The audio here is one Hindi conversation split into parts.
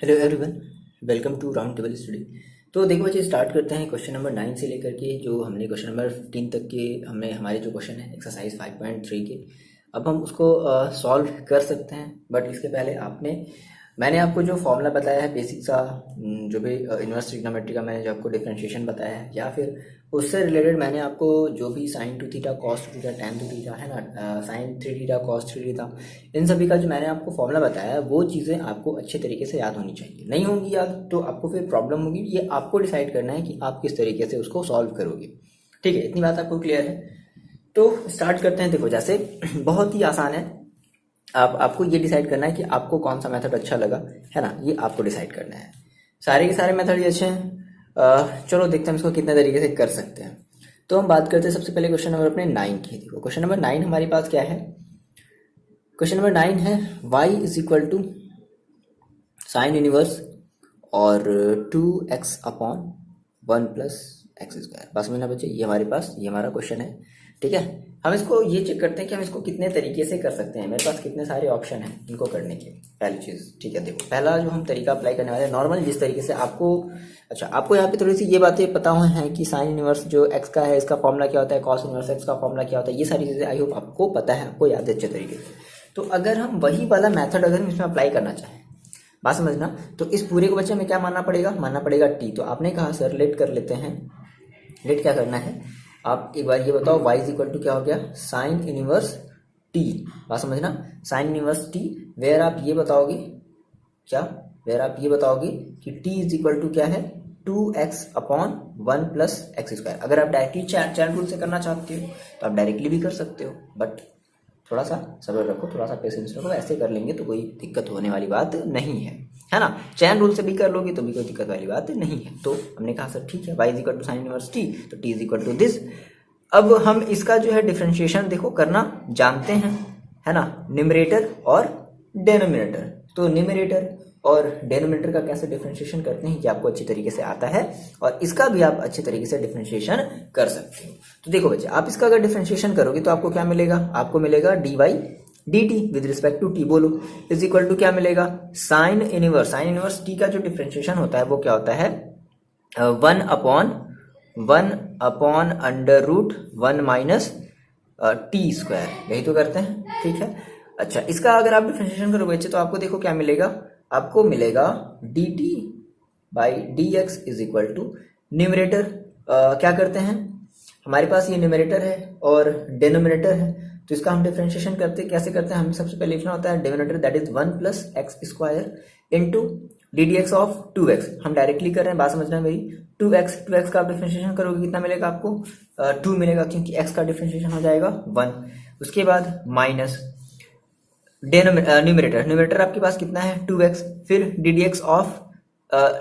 Hello everyone, welcome to round table study. तो देखो बच्चे, स्टार्ट करते हैं क्वेश्चन नंबर 9 से लेकर के जो हमने क्वेश्चन नंबर 15 तक के हमने हमारे जो क्वेश्चन है एक्सरसाइज 5.3 के, अब हम उसको सॉल्व कर सकते हैं। बट इसके पहले मैंने आपको जो फॉर्मूला बताया है बेसिक सा, जो भी इनवर्स ट्रिग्नोमेट्री का मैंने जो आपको डिफरेंशिएशन बताया है, या फिर उससे रिलेटेड मैंने आपको जो भी sine 2 theta cos 2 theta tan 2 theta है ना, साइन 3 थीटा कॉस 3 थीटा, इन सभी का जो मैंने आपको फॉर्मूला बताया है वो चीज़ें आपको अच्छे तरीके से याद होनी चाहिए। नहीं होंगी याद तो आपको फिर प्रॉब्लम होगी। ये आपको डिसाइड करना है कि आप किस तरीके से उसको सॉल्व करोगे। ठीक है, इतनी बात आपको क्लियर है। तो स्टार्ट करते हैं। देखो, जैसे बहुत ही आसान है। आपको ये डिसाइड करना है कि आपको कौन सा मेथड अच्छा लगा, है ना, ये आपको डिसाइड करना है। सारे के सारे मेथड ये अच्छे हैं। चलो देखते हैं इसको कितने तरीके से कर सकते हैं। तो हम बात करते हैं सबसे पहले क्वेश्चन नंबर अपने 9 की। देखो, क्वेश्चन नंबर 9 हमारे पास क्या है। क्वेश्चन नंबर 9 है y is equal to sine inverse और 2x upon 1 plus x square. बस समझना बच्चे, ये हमारे पास ये हमारा क्वेश्चन है। ठीक है, हम इसको ये चेक करते हैं कि हम इसको कितने तरीके से कर सकते हैं। मेरे पास कितने सारे ऑप्शन हैं इनको करने के। पहली चीज़, ठीक है, देखो पहला जो हम तरीका अप्लाई करने वाले हैं नॉर्मल, जिस तरीके से आपको आपको यहाँ पे थोड़ी सी ये बातें पता हुए हैं कि साइन इनवर्स जो एक्स का है इसका फॉर्मूला क्या होता है, कॉस इनवर्स एक्स का फॉर्मूला क्या होता है, ये सारी चीज़ें आई होप आपको पता है, आपको याद है अच्छे तरीके से। तो अगर हम वही वाला मैथड अगर हम इसमें अप्लाई करना चाहें, बात समझना, तो इस पूरे को बच्चे हमें क्या मानना पड़ेगा टी। तो आपने कहा सर लेट कर लेते हैं। लेट क्या करना है, आप एक बार ये बताओ, y इज इक्वल टू क्या हो गया, साइन इनवर्स टी। बात समझना, साइन इनवर्स टी, वेयर आप ये बताओगे क्या, वेयर आप ये बताओगे कि t इज इक्वल टू क्या है, 2x upon 1 plus x square. अगर आप डायरेक्टली चैन रूल से करना चाहते हो तो आप डायरेक्टली भी कर सकते हो, बट थोड़ा सा सब्र रखो, थोड़ा सा पेशेंस रखो। ऐसे कर लेंगे तो कोई दिक्कत होने वाली बात नहीं है ना। चैन रूल से भी कर लोगे तो भी कोई दिक्कत वाली बात नहीं है। तो हमने कहा सर ठीक है, y is equal to sine inverse t, तो t is equal to this. अब हम इसका जो है डिफरेंशिएशन देखो करना जानते हैं, है ना, न्यूमरेटर और डेनोमिनेटर। तो न्यूमरेटर और डेनोमिनेटर का कैसे डिफरेंशिएशन करते हैं ये आपको अच्छी तरीके से आता है, और इसका भी आप अच्छे तरीके से डिफरेंशिएशन कर सकते हो। तो देखो बच्चे, आप इसका अगर डिफरेंशिएशन करोगे तो आपको क्या मिलेगा, आपको मिलेगा d y d t with respect to t, बोलो, इज इक्वल टू क्या मिलेगा, साइन इनवर्स टी का जो डिफरेंशिएशन होता है वो क्या होता है, 1 upon under root 1 minus t square. यही तो करते हैं, ठीक है। अच्छा, इसका अगर आप डिफरेंशिएशन करोगे बच्चे तो आपको देखो क्या मिलेगा, आपको मिलेगा d t by D x is equal to numerator. क्या करते हैं, हमारे पास ये न्यूमरेटर है और डेनोमिनेटर है, तो इसका हम डिफरेंशिएशन करते कैसे करते हैं, हमें सबसे पहले लिखना होता है denominator that is 1 plus x square into D D x of 2x। हम डायरेक्टली कर रहे हैं, बात समझना मेरी। 2x का आप डिफरेंशिएशन करोगे कितना मिलेगा आपको, 2 मिलेगा, क्योंकि x का डिफरेंशिएशन हो जाएगा 1। उसके बाद माइनस न्यूमरेटर आपके पास कितना है 2x, फिर D D x of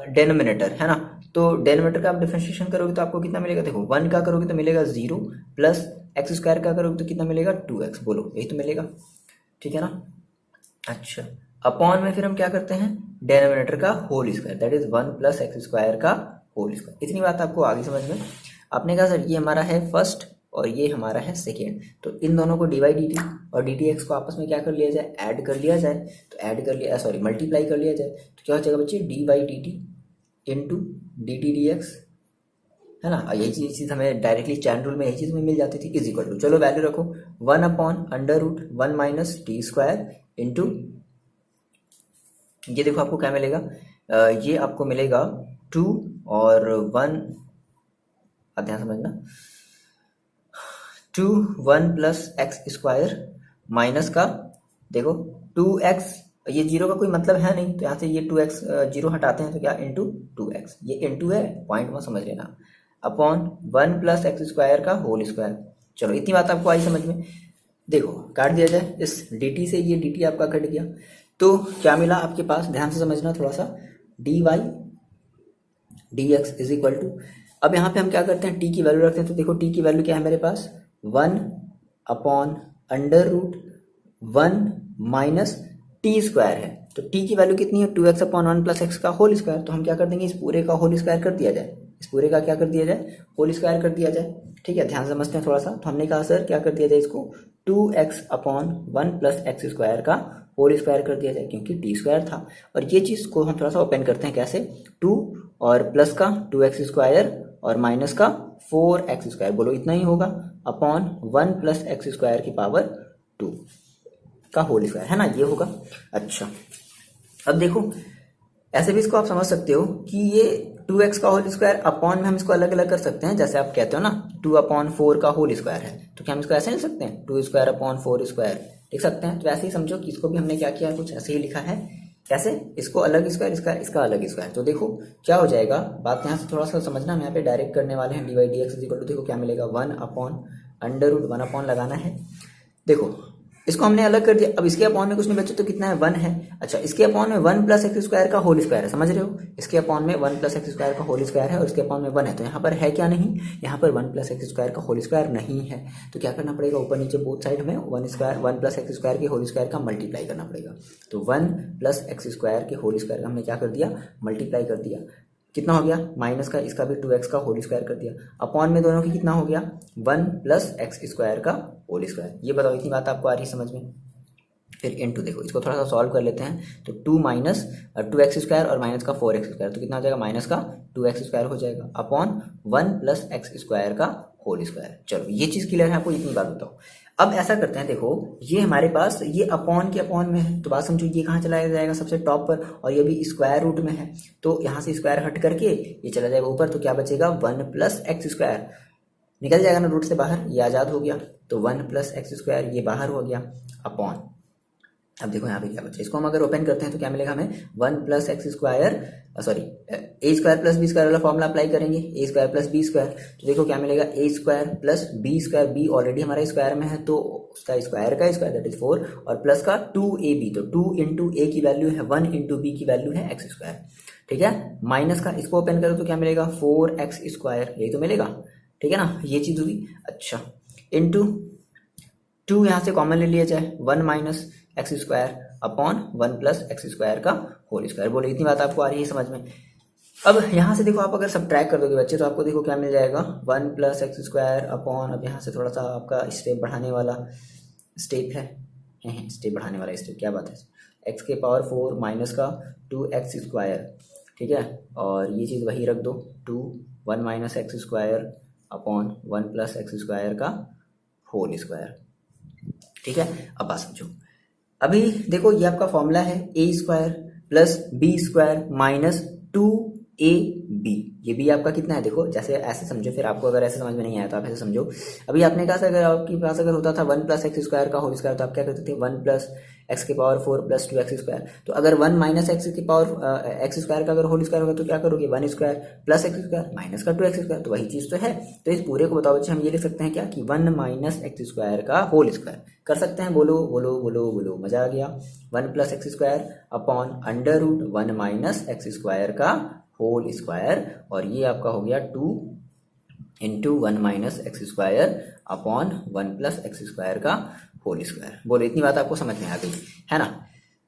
denominator, है ना। तो डेनोमिनेटर का आप डिफरेंशिएशन करोगे तो आपको कितना मिलेगा, देखो 1 का करोगे तो मिलेगा 0, प्लस एक्स स्क्वायर का करोगे तो कितना मिलेगा 2x, बोलो यही तो मिलेगा, ठीक है ना। अच्छा, अपॉन में फिर हम क्या करते हैं, डेनोमिनेटर का whole square that is 1 plus x square का होल स्क्वायर। इतनी बात आपको आगे समझ में। आपने कहा सर ये हमारा है फर्स्ट और ये हमारा है सेकेंड, तो इन दोनों को डी वाई डी टी और डी टी एक्स को आपस में क्या कर लिया जाए, ऐड कर लिया जाए। तो ऐड कर लिया, सॉरी मल्टीप्लाई कर लिया जाए, तो क्या हो जाएगा बच्चे, d y d t into d t d x, है ना। यही चीज़ हमें डायरेक्टली चैन रूल में यही चीज़ में मिल जाती थी, इज इक्वल टू, चलो वैल्यू रखो, 1 upon under root 1 minus t square into, ये देखो आपको क्या मिलेगा, ये आपको मिलेगा 2 और 1, ध्यान समझना, 2 1 प्लस एक्स स्क्वायर माइनस का, देखो 2x, ये जीरो का कोई मतलब है नहीं, तो यहाँ से ये 2x जीरो हटाते हैं तो क्या, इंटू 2x, ये इंटू है, पॉइंट में समझ लेना, अपॉन 1 प्लस एक्स स्क्वायर का होल स्क्वायर। चलो इतनी बात आपको आई समझ में। देखो काट दिया जाए इस dt से, ये dt आपका कट गया, तो क्या मिला आपके पास, ध्यान से समझना थोड़ा सा, d y d x is equal to, अब यहाँ पे हम क्या करते हैं, t की वैल्यू रखते हैं। तो देखो t की वैल्यू क्या है मेरे पास, 1 upon under root 1 minus t square है। तो t की वैल्यू कितनी है, 2x अपॉन 1 प्लस एक्स का होल स्क्वायर। तो हम क्या कर देंगे, इस पूरे का होल स्क्वायर कर दिया जाए, इस पूरे का क्या कर दिया जाए, होल स्क्वायर कर दिया जाए, ठीक है। ध्यान समझते हैं थोड़ा सा। तो हमने कहा सर क्या कर दिया जाए इसको, 2x upon 1 plus x square का होल स्क्वायर कर दिया जाए क्योंकि टी स्क्वायर था। और ये चीज़ को हम थोड़ा सा ओपन करते हैं, कैसे, 2 और प्लस का 2x स्क्वायर और माइनस का 4x स्क्वायर, बोलो इतना ही होगा, अपॉन 1 प्लस एक्स स्क्वायर की पावर 2 का होल स्क्वायर, है ना, ये होगा। अच्छा, अब देखो ऐसे भी इसको आप समझ सकते हो कि ये 2x का होल स्क्वायर अपॉन में हम इसको अलग अलग कर सकते हैं। जैसे आप कहते हो ना 2/4 का होल स्क्वायर है, तो क्या हम इसको ऐसे लिख सकते हैं, 2 स्क्वायर/4 स्क्वायर लिख सकते हैं। तो ऐसे ही समझो कि इसको भी हमने क्या किया, कुछ ऐसे ही लिखा है। कैसे, इसको अलग स्क्वायर, इसका अलग स्क्वायर। तो देखो क्या हो जाएगा, बात यहाँ से थोड़ा सा समझना, हम यहाँ पे डायरेक्ट करने वाले हैं। dy/dx इक्वल टू, देखो क्या मिलेगा, 1/√1 लगाना है। देखो इसको हमने अलग कर दिया, अब इसके अपॉन में कुछ नहीं बचा तो कितना है, 1 है। अच्छा, इसके अपॉन में 1 प्लस एक्स स्क्वायर का होल स्क्वायर है, समझ रहे हो, इसके अपॉन में 1 प्लस एक्स स्क्वायर का होल स्क्वायर है और इसके अपॉन में 1 है। तो यहाँ पर है क्या, नहीं, यहाँ पर 1 प्लस एक्स स्क्वायर का होल स्क्वायर नहीं है। तो क्या करना पड़ेगा, ऊपर नीचे बोथ साइड में 1 प्लस एक्स स्क्वायर के होल स्क्वायर का मल्टीप्लाई करना पड़ेगा। तो 1 प्लस एक्स स्क्वायर के होल स्क्वायर का हमने क्या कर दिया, मल्टीप्लाई कर दिया। कितना हो गया, माइनस का इसका भी 2x का होल स्क्वायर कर दिया, अपॉन में दोनों की कितना हो गया, 1 प्लस एक्स स्क्वायर का होल स्क्वायर। ये बताओ इतनी बात आपको आ रही है समझ में। फिर इनटू, देखो इसको थोड़ा सा सॉल्व कर लेते हैं। तो 2 माइनस 2x स्क्वायर और माइनस का 4x स्क्वायर, तो कितना हो जाएगा, माइनस का 2x स्क्वायर हो जाएगा, अपॉन 1 प्लस एक्स स्क्वायर का होल स्क्वायर। चलो ये चीज़ क्लियर है आपको, इतनी बात बताओ। अब ऐसा करते हैं, देखो ये हमारे पास ये अपॉन के अपॉन में है, तो बात समझो, ये कहाँ चला जाएगा, सबसे टॉप पर, और ये भी स्क्वायर रूट में है, तो यहाँ से स्क्वायर हट करके ये चला जाएगा ऊपर। तो क्या बचेगा, 1 प्लस एक्स स्क्वायर निकल जाएगा ना रूट से बाहर, ये आज़ाद हो गया। तो 1 प्लस एक्स स्क्वायर ये बाहर हो गया, अपॉन, अब देखो यहाँ पे क्या बचा, इसको हम अगर ओपन करते हैं तो क्या मिलेगा हमें, 1 plus x square, sorry A square plus B square वाला फॉर्मूला अप्लाई करेंगे, A square plus B square. तो देखो क्या मिलेगा, A square plus B square, B already हमारा स्क्वायर में है तो उसका स्क्वायर का स्क्वायर दैट इज 4, और प्लस का 2ab, तो 2 इंटू ए की वैल्यू है 1, इंटू बी की वैल्यू है एक्स स्क्वायर, ठीक है। माइनस का इसको ओपन करो तो क्या मिलेगा, 4x स्क्वायर, यही तो मिलेगा, ठीक है ना, ये चीज़ हुई। अच्छा, इंटू 2 यहाँ से कॉमन ले लिया जाए, 1 minus x square upon 1 plus x square का होल स्क्वायर। बोले इतनी बात आपको आ रही है समझ में। अब यहाँ से देखो आप अगर सब्ट्रैक्ट कर दोगे बच्चे तो आपको देखो क्या मिल जाएगा, 1 प्लस एक्स स्क्वायर अपॉन, अब यहाँ से थोड़ा सा आपका स्टेप बढ़ाने वाला स्टेप है, स्टेप बढ़ाने वाला स्टेप, क्या बात है, एक्स के पावर 4 माइनस का 2x स्क्वायर, ठीक है, और ये चीज़ वही रख दो, 1 minus x square upon 1 plus x square का होल स्क्वायर, ठीक है। अब बात समझो, अभी देखो ये आपका फॉर्मूला है, A square plus B square minus 2ab, ये भी आपका कितना है, देखो जैसे ऐसे समझो, फिर आपको अगर ऐसे समझ में नहीं आया तो आप ऐसे समझो। अभी आपने कहा अगर आपके पास अगर होता था 1 प्लस एक्स स्क्वायर का होल स्क्वायर, तो आप क्या करते थे, 1 प्लस एक्स के पावर 4 प्लस 2x स्क्वायर। तो अगर 1 माइनस एक्स की पावर एक्स स्क्वायर का अगर होल स्क्वायर होगा तो क्या करोगे, 1 square plus x square minus का 2x स्क्वायर, तो वही चीज़ तो है। तो इस पूरे को बताओ बच्चे, हम ये लिख सकते हैं क्या, कि 1 माइनस एक्स स्क्वायर का होल स्क्वायर कर सकते हैं, बोलो बोलो बोलो बोलो, मजा आ गया। 1 plus x square upon √1 minus x square का होल स्क्वायर, और ये आपका हो गया 2 into 1 minus x square upon 1 plus x square का होल स्क्वायर। बोलो इतनी बात आपको समझ में आ गई है ना।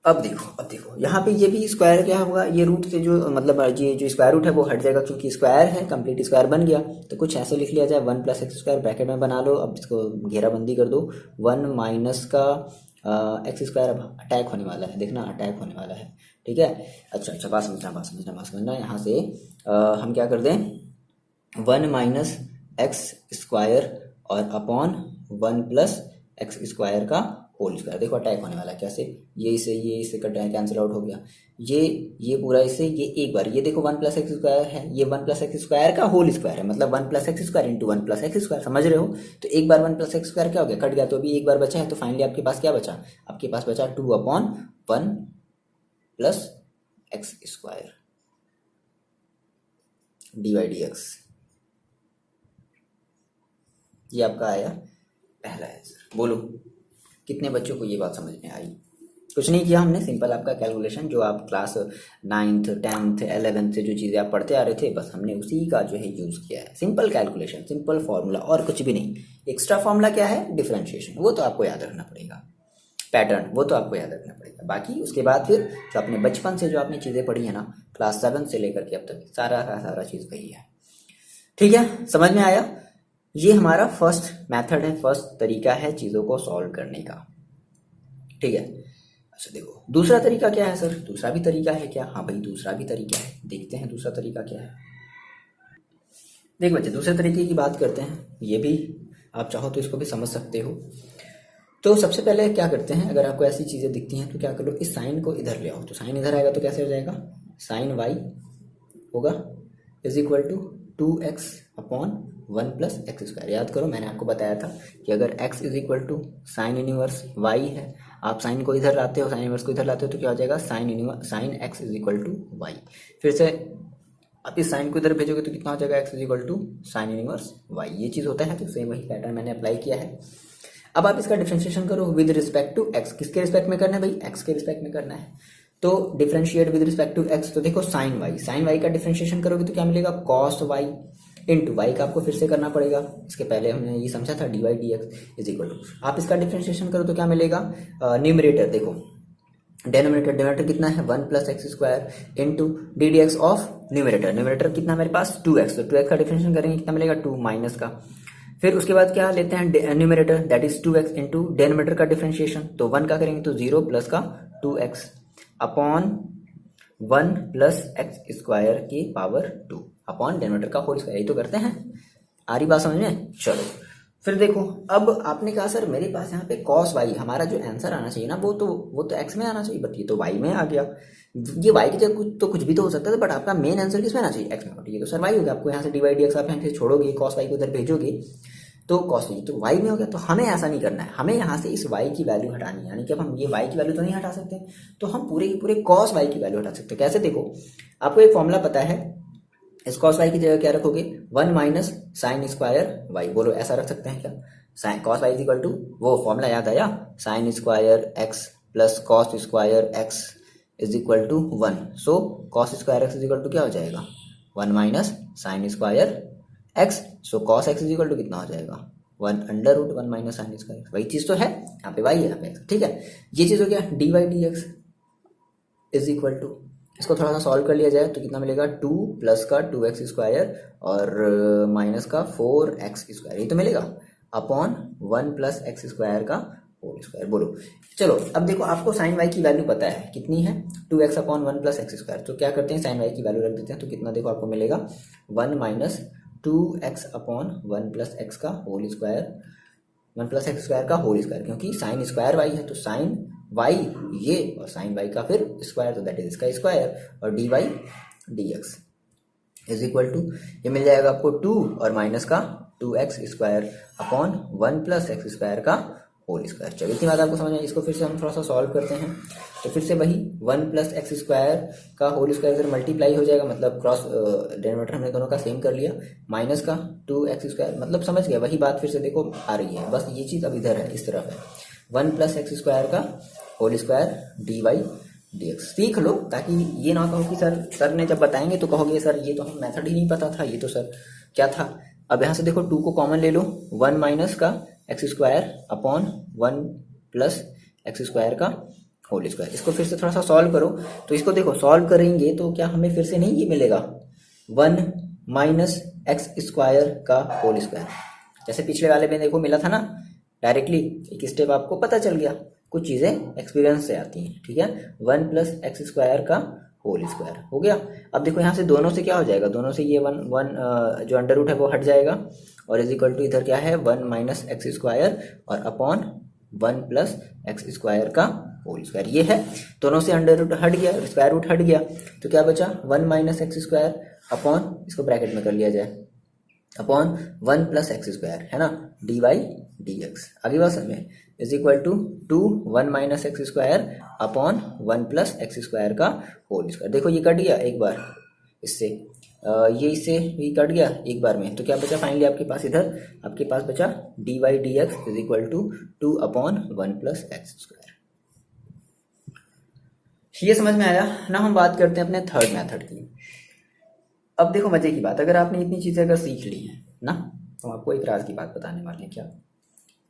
अब देखो यहाँ पे ये भी स्क्वायर क्या होगा, ये रूट से जो मतलब ये जो स्क्वायर रूट है वो हट जाएगा, क्योंकि स्क्वायर है, कंप्लीट स्क्वायर बन गया। तो कुछ ऐसे लिख लिया जाए, 1 प्लस एक्स स्क्वायर ब्रैकेट में बना लो, अब इसको घेराबंदी कर दो, 1 माइनस का एक्स स्क्वायर, अब अटैक होने वाला है, देखना अटैक होने वाला है, ठीक है। अच्छा, बात समझना, यहाँ से हम क्या कर दें, 1 माइनस एक्स स्क्वायर और अपॉन 1 प्लस एक्स स्क्वायर का होल स्क्वायर। देखो अटैक होने वाला है, कैसे, ये इससे कट कैंसिल आउट हो गया, ये पूरा इससे, ये एक बार, ये देखो 1 प्लस एक्स स्क्वायर है, ये 1 प्लस एक्स स्क्वायर का होल स्क्वायर है, मतलब 1 plus x square into 1 plus x square, समझ रहे हो। तो एक बार 1 प्लस एक्स स्क्वायर क्या हो गया, कट गया, तो अभी एक बार बचा है, तो फाइनली आपके पास क्या बचा, आपके पास बचा 2/1 प्लस एक्स स्क्वायर dy/dx। ये आपका आया पहला आंसर। बोलो कितने बच्चों को ये बात समझ में आई। कुछ नहीं किया हमने, सिंपल आपका कैलकुलेशन जो आप क्लास 9th 10th 11th से जो चीज़ें आप पढ़ते आ रहे थे, बस हमने उसी का जो है यूज़ किया है। सिंपल कैलकुलेशन, सिंपल फार्मूला, और कुछ भी नहीं। एक्स्ट्रा फार्मूला क्या है, डिफरेंशिएशन, वो तो आपको याद रखना पड़ेगा, पैटर्न वो तो आपको याद रखना पड़ेगा। बाकी उसके बाद फिर जो अपने बचपन से जो आपने चीज़ें पढ़ी है ना, क्लास 7 से लेकर के अब तक सारा चीज़ वही है, ठीक है, समझ में आया। ये हमारा फर्स्ट मेथड है, फर्स्ट तरीका है चीज़ों को सॉल्व करने का, ठीक है। अच्छा देखो दूसरा तरीका क्या है सर, दूसरा भी तरीका है क्या? हाँ भाई दूसरा भी तरीका है, देखते हैं दूसरा तरीका क्या है। देख बच्चे दूसरे तरीके की बात करते हैं, ये भी आप चाहो तो इसको भी समझ सकते हो। तो सबसे पहले क्या करते हैं, अगर आपको ऐसी चीज़ें दिखती हैं तो क्या करो, इस साइन को इधर ले आओ। तो साइन इधर आएगा तो कैसे हो जाएगा, साइन वाई होगा is equal to 2x upon 1 plus x square. याद करो मैंने आपको बताया था कि अगर x is equal to sine inverse y है, आप साइन को इधर लाते हो, साइन इनवर्स को इधर लाते हो तो क्या हो जाएगा, sine x is equal to y. फिर से आप इस साइन को इधर भेजोगे तो कितना हो जाएगा, x is equal to sine inverse y। ये चीज़ होता है, तो सेम वही पैटर्न मैंने अप्लाई किया है। अब आप इसका डिफरेंशिएशन करो विद रिस्पेक्ट टू x। किसके रिस्पेक्ट में करना है भाई, x के रिस्पेक्ट में करना है। तो differentiate with respect to x, तो देखो साइन y का डिफरेंशिएशन करोगे तो क्या मिलेगा, कॉस y इंटू वाई का आपको फिर से करना पड़ेगा। इसके पहले हमने ये समझा था d y d x is equal to, आप इसका डिफरेंशिएशन करो तो क्या मिलेगा, न्यूमरेटर देखो डिनोमिनेटर कितना है 1 plus x square into D D x of numerator कितना मेरे पास 2x, तो 2x का डिफरेंशिएशन करेंगे कितना मिलेगा 2 माइनस का। फिर उसके बाद क्या लेते हैं numerator that is 2x into denominator का डिफरेंशिएशन, तो 1 का करेंगे तो 0 प्लस का 2x upon 1 plus x square की पावर 2 अपॉन डिनोमिनेटर का होल स्क्वायर। यही तो करते हैं, आ रही बात समझ में। चलो फिर देखो, अब आपने कहा सर मेरे पास यहाँ पे कॉस वाई, हमारा जो आंसर आना चाहिए ना वो तो एक्स में आना चाहिए, बट ये तो वाई में आ गया। ये वाई की जगह कुछ भी तो हो सकता था, बट आपका मेन आंसर किस में आना चाहिए, एक्स में। बट ये तो सर वाई हो गया, आपको यहाँ से डी वाई डी एक्स आप यहाँ से छोड़ोगे, कॉस वाई को इधर भेजोगे तो कॉस वाई तो वाई में हो गया। तो हमें ऐसा नहीं करना है, हमें यहाँ से इस वाई की वैल्यू हटानी है, यानी कि अब हम ये वाई की वैल्यू तो नहीं हटा सकते, तो हम पूरे के पूरे कॉस वाई की वैल्यू हटा सकते हैं। कैसे, देखो आपको एक फॉर्मूला पता है, इस कॉस वाई की जगह क्या रखोगे, 1 माइनस साइन स्क्वायर वाई। बोलो ऐसा रख सकते हैं क्या, sine cos y is equal to, वो फॉर्मूला याद आया, sine square x plus cos square x is equal to 1। So cos square x is equal to क्या हो जाएगा, 1 minus sine square x. So cos x is equal to कितना हो जाएगा, 1 under root 1 minus sine square. वही चीज़ तो है, यहाँ पे वाई है यहाँ पे, ठीक है। ये चीज़ हो गया d y d x is equal to, इसको थोड़ा सा सॉल्व कर लिया जाए तो कितना मिलेगा, 2 प्लस का 2x स्क्वायर और माइनस का 4x स्क्वायर, ये तो मिलेगा अपॉन 1 प्लस एक्स स्क्वायर का होल स्क्वायर। बोलो चलो अब देखो, आपको साइन वाई की वैल्यू पता है कितनी है, 2x upon 1 plus x square. तो क्या करते हैं, साइन वाई की वैल्यू रख देते हैं, तो कितना देखो आपको मिलेगा 1 minus 2x upon 1 plus x का whole square, 1 plus x square का होल स्क्वायर, क्योंकि साइन स्क्वायर वाई है तो साइन वाई ये और साइन वाई का फिर स्क्वायर, तो दैट इज इसका स्क्वायर, और d y d x is equal to, ये मिल जाएगा आपको 2 और माइनस का 2x square upon 1 plus x square का होल स्क्वायर। चलो इतनी बात आपको समझ में, इसको फिर से हम थोड़ा सा सॉल्व करते हैं। तो फिर से वही 1 प्लस एक्स स्क्वायर का होल स्क्वायर इधर मल्टीप्लाई हो जाएगा, मतलब क्रॉस डिनोमिनेटर हमने दोनों का सेम कर लिया, माइनस का 2x स्क्वायर, मतलब समझ गया वही बात फिर से देखो आ रही है, बस ये चीज़ अब इधर है, इस तरफ है, 1 प्लस एक्स स्क्वायर का whole square d y d x. सीख लो ताकि ये ना कहो कि सर ने जब बताएंगे तो कहोगे सर ये तो हम मेथड ही नहीं पता था, ये तो सर क्या था। अब यहाँ से देखो 2 को कॉमन ले लो, 1 माइनस का x square upon 1 plus x square का होल स्क्वायर। इसको फिर से थोड़ा सा सॉल्व करो, तो इसको देखो सॉल्व करेंगे तो क्या हमें फिर से नहीं ये मिलेगा 1 माइनस एक्स स्क्वायर का होल स्क्वायर, जैसे पिछले वाले में देखो मिला था ना, डायरेक्टली एक स्टेप आपको पता चल गया, कुछ चीज़ें एक्सपीरियंस से आती हैं, ठीक है। 1 प्लस एक्स स्क्वायर का होल स्क्वायर हो गया। अब देखो यहाँ से दोनों से क्या हो जाएगा, दोनों से ये 1 जो अंडर रूट है वो हट जाएगा, और इज इक्वल टू इधर क्या है 1 माइनस एक्स स्क्वायर और अपॉन 1 प्लस एक्स स्क्वायर का होल स्क्वायर। ये है, दोनों से अंडर रूट हट गया, स्क्वायर रूट हट गया, तो क्या बचा 1 माइनस एक्स स्क्वायर अपॉन, इसको ब्रैकेट में कर लिया जाए, अपॉन 1 प्लस एक्स स्क्वायर है ना, डी वाई डी एक्स। आगे बात समझ में, is equal to 2 1 minus x square upon 1 plus x square का होल स्क्वायर। देखो ये कट गया एक बार इससे, ये इससे भी कट गया एक बार में, तो क्या बचा फाइनली आपके पास, इधर आपके पास बचा d y d x is equal to 2 upon 1 plus x square. ये समझ में आया ना। हम बात करते हैं अपने थर्ड मेथड की। अब देखो मजे की बात, अगर आपने इतनी चीज़ें अगर सीख ली हैं ना, तो आपको एक राज की बात बताने वाले हैं। क्या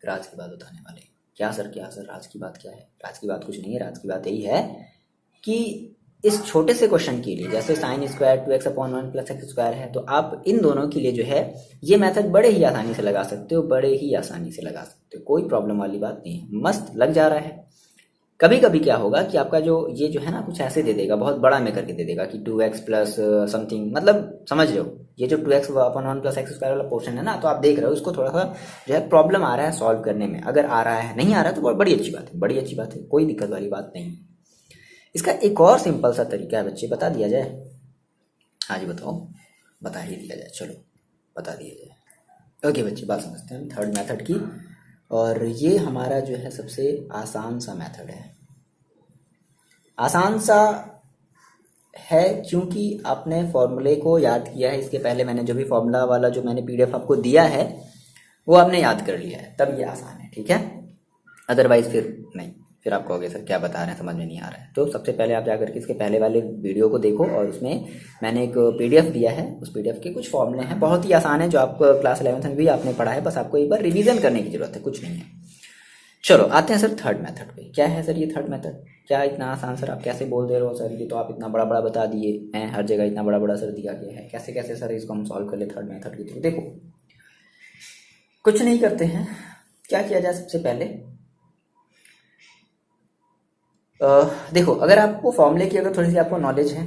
राज की बात बताने वाले हैं? क्या सर राज की बात क्या है? राज की बात कुछ नहीं है, राज की बात यही है कि इस छोटे से क्वेश्चन के लिए, जैसे sine square 2x upon 1 plus x square है, तो आप इन दोनों के लिए जो है ये मेथड बड़े ही आसानी से लगा सकते हो, बड़े ही आसानी से लगा सकते हो, कोई प्रॉब्लम वाली बात नहीं है, मस्त लग जा रहा है। कभी कभी क्या होगा कि आपका जो ये जो है ना कुछ ऐसे दे देगा, बहुत बड़ा में करके दे देगा कि 2x प्लस समथिंग, मतलब समझ रहे हो, ये जो 2x अपन 1 प्लस एक्स स्क्वायर वाला पोर्शन है ना, तो आप देख रहे हो इसको थोड़ा सा जो है प्रॉब्लम आ रहा है सॉल्व करने में। अगर आ रहा है, नहीं आ रहा है तो बड़ी अच्छी बात है, बड़ी अच्छी बात है, कोई दिक्कत वाली बात नहीं है। इसका एक और सिंपल सा तरीका है बच्चे, बता दिया जाए? हाँ जी बताओ, बता ही दिया जाए, चलो बता दिया जाए। ओके बच्चे, बात समझते हैं थर्ड मेथड की, और ये हमारा जो है सबसे आसान सा मेथड है। आसान सा है क्योंकि आपने फॉर्मूले को याद किया है, इसके पहले मैंने जो भी फॉर्मूला वाला जो मैंने पीडीएफ आपको दिया है वो आपने याद कर लिया है, तब ये आसान है, ठीक है। अदरवाइज फिर नहीं, फिर आप कहोगे सर क्या बता रहे हैं, समझ में नहीं आ रहा है। तो सबसे पहले आप जाकर के इसके पहले वाले वीडियो को देखो, और उसमें मैंने एक पीडीएफ दिया है, उस पीडीएफ के कुछ फॉर्मूले हैं, बहुत ही आसान है, जो आपको क्लास 11th में भी आपने पढ़ा है, बस आपको एक बार रिवीजन करने की जरूरत है, कुछ नहीं है। चलो आते हैं सर थर्ड मेथड पे। क्या है सर ये थर्ड मेथड? क्या इतना आसान सर, आप कैसे बोल दे रहे हो सर, ये तो आप इतना बड़ा बड़ा बता दिए हैं, हर जगह इतना बड़ा बड़ा सर दिया गया है, कैसे कैसे सर इसको हम सॉल्व कर ले थर्ड मेथड के थ्रू? देखो कुछ नहीं करते हैं, क्या किया जाए सबसे पहले, देखो अगर आपको फॉर्मूले की अगर थोड़ी सी आपको नॉलेज है